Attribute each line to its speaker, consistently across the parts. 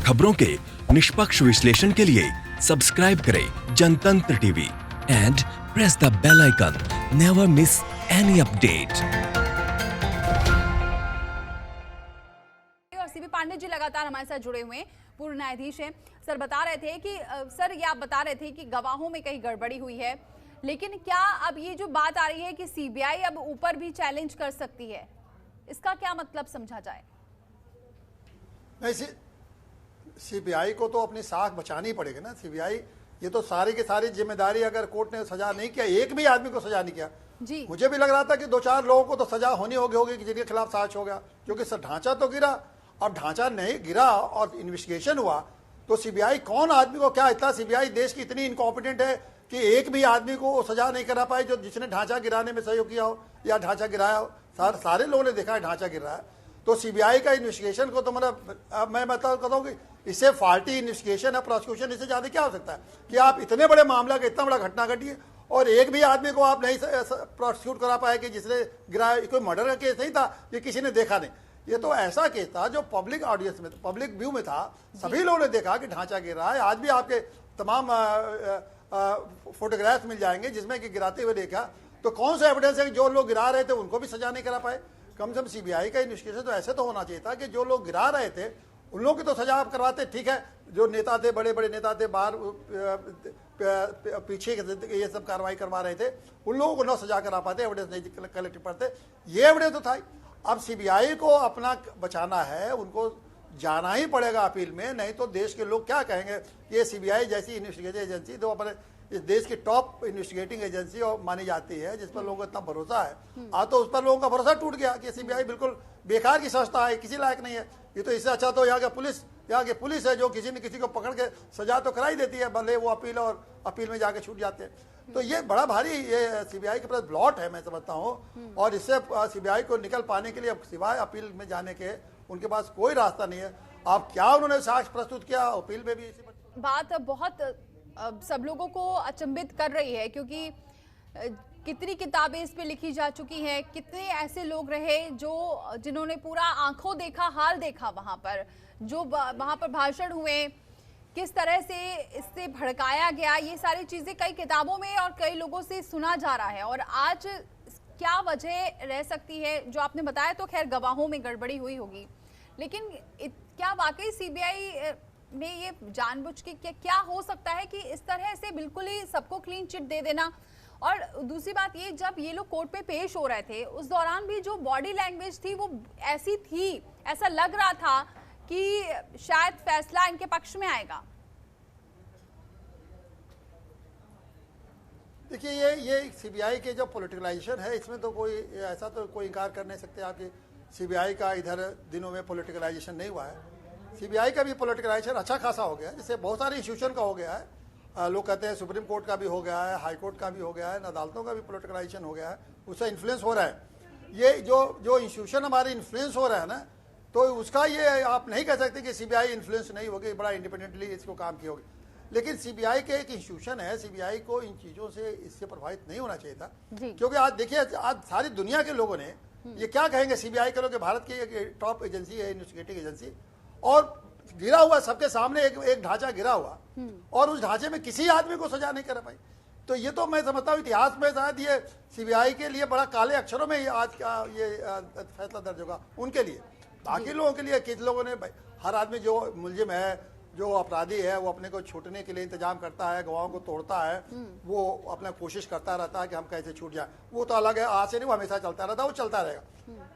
Speaker 1: खबरों के निष्पक्ष विश्लेषण के लिए सब्सक्राइब करें Jantantra TV and press the bell icon. Never miss any update.
Speaker 2: और सीबी पांडे जी लगातार हमारे साथ जुड़े हुए हैं, पूर्व न्यायाधीश हैं। सर बता रहे थे कि सर ये आप बता रहे थे कि गवाहों में कहीं गड़बड़ी हुई है, लेकिन क्या अब ये जो बात आ रही है कि सीबीआई अब ऊपर भी चैलेंज कर सकती है, इसका क्या मतलब समझा जाए?
Speaker 3: नहीं, सीबीआई को तो अपनी साख बचानी पड़ेगी ना। सीबीआई ये तो सारी की सारी जिम्मेदारी, अगर कोर्ट ने सजा नहीं किया, एक भी आदमी को सजा नहीं किया
Speaker 2: जी।
Speaker 3: मुझे भी लग रहा था कि 2-4 लोगों को तो सजा होगी कि जिनके खिलाफ साजिश हो गया, क्योंकि ढांचा तो गिरा। और ढांचा नहीं गिरा और इन्वेस्टिगेशन हुआ तो सीबीआई कौन आदमी को क्या इतना, सीबीआई देश की इतनी इनकॉम्पिटेंट है कि एक भी आदमी को सजा नहीं करा पाए जो जिसने ढांचा गिराने में सहयोग किया हो या ढांचा गिराया हो। सारे लोगों ने देखा है ढांचा गिर रहा है। तो सीबीआई का इन्वेस्टिगेशन को तो मतलब मैं कहता हूँ कि इससे फाल्टी इन्वेस्टिगेशन है, प्रोसिक्यूशन, इससे ज्यादा क्या हो सकता है कि आप इतने बड़े मामला का इतना बड़ा घटना घटी है और एक भी आदमी को आप नहीं प्रोसिक्यूट करा पाए कि जिसने गिराया। कोई मर्डर का केस नहीं था कि किसी ने देखा नहीं, ये तो ऐसा केस था जो पब्लिक ऑडियंस में, पब्लिक व्यू में था। सभी लोगों ने देखा कि ढांचा गिर रहा है। आज भी आपके तमाम फोटोग्राफ्स मिल जाएंगे जिसमें कि गिराते हुए देखा। तो कौन सा एविडेंस है कि जो लोग गिरा रहे थे उनको भी सजा नहीं करा पाए? कम से कम सीबीआई का इन्वेस्टिगेशन तो ऐसे तो होना चाहिए था कि जो लोग गिरा रहे थे उन लोगों की तो सजा आप करवाते। ठीक है, जो नेता थे, बड़े बड़े नेता थे, बाहर पीछे ये सब कार्रवाई करवा रहे थे, उन लोगों को न सजा करा पाते, एविडेंस नहीं कलेक्ट करते। ये एविडेंस तो था ही। अब सीबीआई को अपना बचाना है, उनको जाना ही पड़ेगा अपील में, नहीं तो देश के लोग क्या कहेंगे। ये सीबीआई जैसी इन्वेस्टिगेटिव एजेंसी तो अपने इस देश की टॉप इन्वेस्टिगेटिंग एजेंसी मानी जाती है, जिस पर लोगों को इतना भरोसा है, आज तो उस पर लोगों का भरोसा टूट गया कि सीबीआई बिल्कुल बेकार की संस्था है, किसी लायक नहीं है। ये तो इससे अच्छा तो यहाँ की पुलिस है जो किसी न किसी को पकड़ के सजा तो कराई देती है, भले वो अपील में जाके छूट जाते हैं। तो ये बड़ा भारी ये सीबीआई के पास ब्लॉट है, मैं समझता हूँ। और इससे सीबीआई को निकल पाने के लिए सिवाय अपील में जाने के उनके पास कोई रास्ता नहीं है। आप क्या उन्होंने साक्ष्य प्रस्तुत किया, अपील में भी इसी
Speaker 2: बात बहुत सब लोगों को अचंभित कर रही है, क्योंकि कितनी किताबें इस पे लिखी जा चुकी हैं, कितने ऐसे लोग रहे जिन्होंने पूरा आंखों देखा, हाल देखा, वहां पर जो वहां पर भाषण हुए, किस तरह से इससे भड़काया गया, ये सारी चीजें कई किताबों में और कई लोगों से सुना जा रहा है। और आज क्या वजह रह सकती है? जो आपने बताया तो खैर गवाहों में गड़बड़ी हुई होगी, लेकिन क्या वाकई सीबीआई ने ये जानबूझ के क्या हो सकता है कि इस तरह से बिल्कुल ही सबको क्लीन चिट दे देना? और दूसरी बात ये, जब ये लोग कोर्ट पे पेश हो रहे थे उस दौरान भी जो बॉडी लैंग्वेज थी वो ऐसी थी, ऐसा लग रहा था कि शायद फैसला इनके पक्ष में आएगा।
Speaker 3: देखिए, ये सीबीआई के जो पॉलिटिकलाइजेशन है, इसमें तो कोई ऐसा तो कोई इनकार कर नहीं सकते आप कि सीबीआई का इधर दिनों में पॉलिटिकलाइजेशन नहीं हुआ है। सीबीआई का भी पॉलिटिकलाइजेशन अच्छा खासा हो गया है, जिससे बहुत सारे इंस्टीट्यूशन का हो गया है। लोग कहते हैं सुप्रीम कोर्ट का भी हो गया है, हाई कोर्ट का भी हो गया है, अदालतों का भी पॉलिटिकलाइजेशन हो गया है, उससे इन्फ्लुएंस हो रहा है। ये जो इंस्टीट्यूशन हमारे इन्फ्लुएंस हो रहा है ना, तो उसका ये आप नहीं कह सकते कि सीबीआई इन्फ्लुएंस नहीं होगी, बड़ा इंडिपेंडेंटली इसको काम की होगी। लेकिन सीबीआई के एक इंस्टीट्यूशन है, सीबीआई को इन चीज़ों से इससे प्रभावित नहीं होना चाहिए था। क्योंकि आज देखिए, आज सारी दुनिया के लोगों ने ये क्या कहेंगे, सीबीआई के लोग भारत की एक टॉप एजेंसी है, इन्वेस्टिगेटिव एजेंसी, और गिरा हुआ सबके सामने एक ढांचा गिरा हुआ और उस ढांचे में किसी आदमी को सजा नहीं कर पाई। तो ये तो मैं समझता हूँ इतिहास में शायद ये सीबीआई के लिए बड़ा काले अक्षरों में आज का ये फैसला दर्ज होगा उनके लिए। बाकी लोगों के लिए किस लोगों ने, हर आदमी जो मुलजिम है, जो अपराधी है, वो अपने को छूटने के लिए इंतजाम करता है, गवाहों को तोड़ता है, वो अपना कोशिश करता रहता है कि हम कैसे छूट जाए। वो तो अलग है, आज से नहीं, वो हमेशा चलता रहता है, वो चलता रहेगा,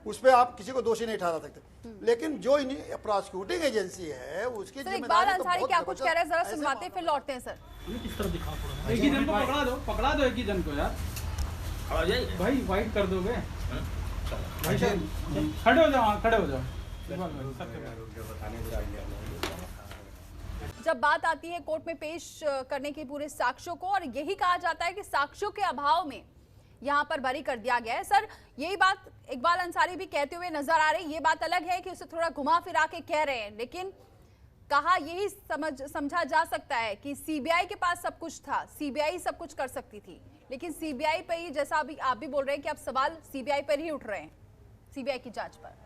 Speaker 3: उस पर आप किसी को दोषी नहीं ठहरा सकते। लेकिन जो प्रोसिक्यूटिंग एजेंसी है उसकी
Speaker 2: जिम्मेदारी तो बहुत क्या कुछ कह रहे हैं, जरा सुनवाते फिर लौटते हैं। सर
Speaker 4: किस तरह दिखा पड़ा, एक ही जन को पकड़ा दो एक ही जन को यार, भाई वाइट कर दोगे भाई, खड़े हो जाओ, खड़े हो जाओ।
Speaker 2: जब बात आती है कोर्ट में पेश करने के पूरे साक्ष्यों को, और यही कहा जाता है कि साक्ष्यों के अभाव में यहाँ पर बरी कर दिया गया है। सर, यही बात इकबाल अंसारी भी कहते हुए नजर आ रही। ये बात अलग है कि उसे थोड़ा घुमा फिरा के कह रहे हैं, लेकिन कहा यही समझा जा सकता है कि सीबीआई के पास सब कुछ था, सीबीआई सब कुछ कर सकती थी, लेकिन सीबीआई पर ही, जैसा अभी आप भी बोल रहे हैं कि अब सवाल सीबीआई पर ही उठ रहे हैं, सीबीआई की जांच पर।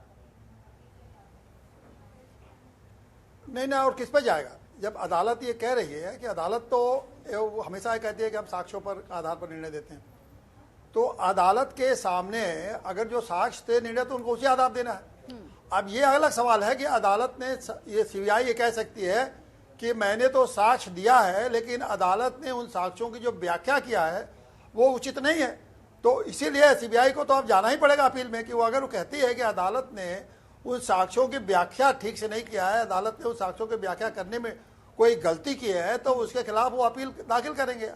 Speaker 3: नहीं ना, और किस पे जाएगा? जब अदालत ये कह रही है कि अदालत तो वो हमेशा ये कहती है कि हम साक्ष्यों पर आधार पर निर्णय देते हैं, तो अदालत के सामने अगर जो साक्ष्य थे निर्णय तो उनको उसी आधार देना है। अब ये अलग सवाल है कि अदालत ने ये सीबीआई ये कह सकती है कि मैंने तो साक्ष्य दिया है लेकिन अदालत ने उन साक्ष्यों की जो व्याख्या किया है वो उचित नहीं है। तो इसीलिए सीबीआई को तो अब जाना ही पड़ेगा अपील में कि वो अगर वो कहती है कि अदालत ने उन साक्ष्यों की व्याख्या ठीक से नहीं किया है, अदालत ने उन साक्ष्यों की व्याख्या करने में कोई गलती की है, तो उसके खिलाफ वो अपील दाखिल करेंगे।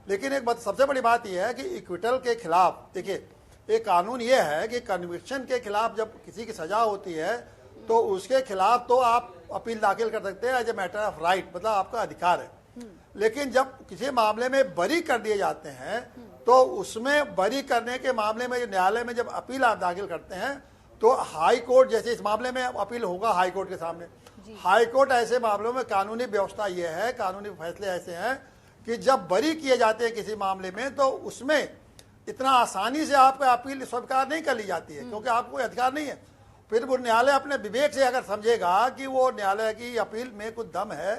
Speaker 3: लेकिन एक बात, सबसे बड़ी बात यह है कि इक्विटल के खिलाफ, देखिए एक कानून ये है कि कन्विक्शन के खिलाफ जब किसी की सजा होती है तो उसके खिलाफ तो आप अपील दाखिल कर सकते हैं as a matter of right, मतलब आपका अधिकार है। लेकिन जब किसी मामले में बरी कर दिए जाते हैं तो उसमें बरी करने के मामले में न्यायालय में जब अपील आप दाखिल करते हैं तो हाई कोर्ट, जैसे इस मामले में अपील होगा हाई कोर्ट के सामने, हाई कोर्ट ऐसे मामलों में कानूनी व्यवस्था ये है, कानूनी फैसले ऐसे हैं कि जब बरी किए जाते हैं किसी मामले में तो उसमें इतना आसानी से आपका अपील स्वीकार नहीं कर ली जाती है, क्योंकि आपको कोई अधिकार नहीं है। फिर वो न्यायालय अपने विवेक से अगर समझेगा कि वो न्यायालय की अपील में कुछ दम है,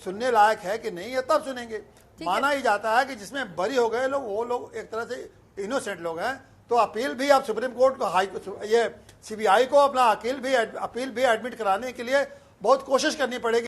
Speaker 3: सुनने लायक है कि नहीं है, तब सुनेंगे। माना ही जाता है कि जिसमें बरी हो गए लोग वो लोग एक तरह से इनोसेंट लोग हैं, तो अपील भी अब सुप्रीम कोर्ट को, ये सीबीआई को अपना अपील भी एडमिट कराने के लिए बहुत कोशिश करनी पड़ेगी।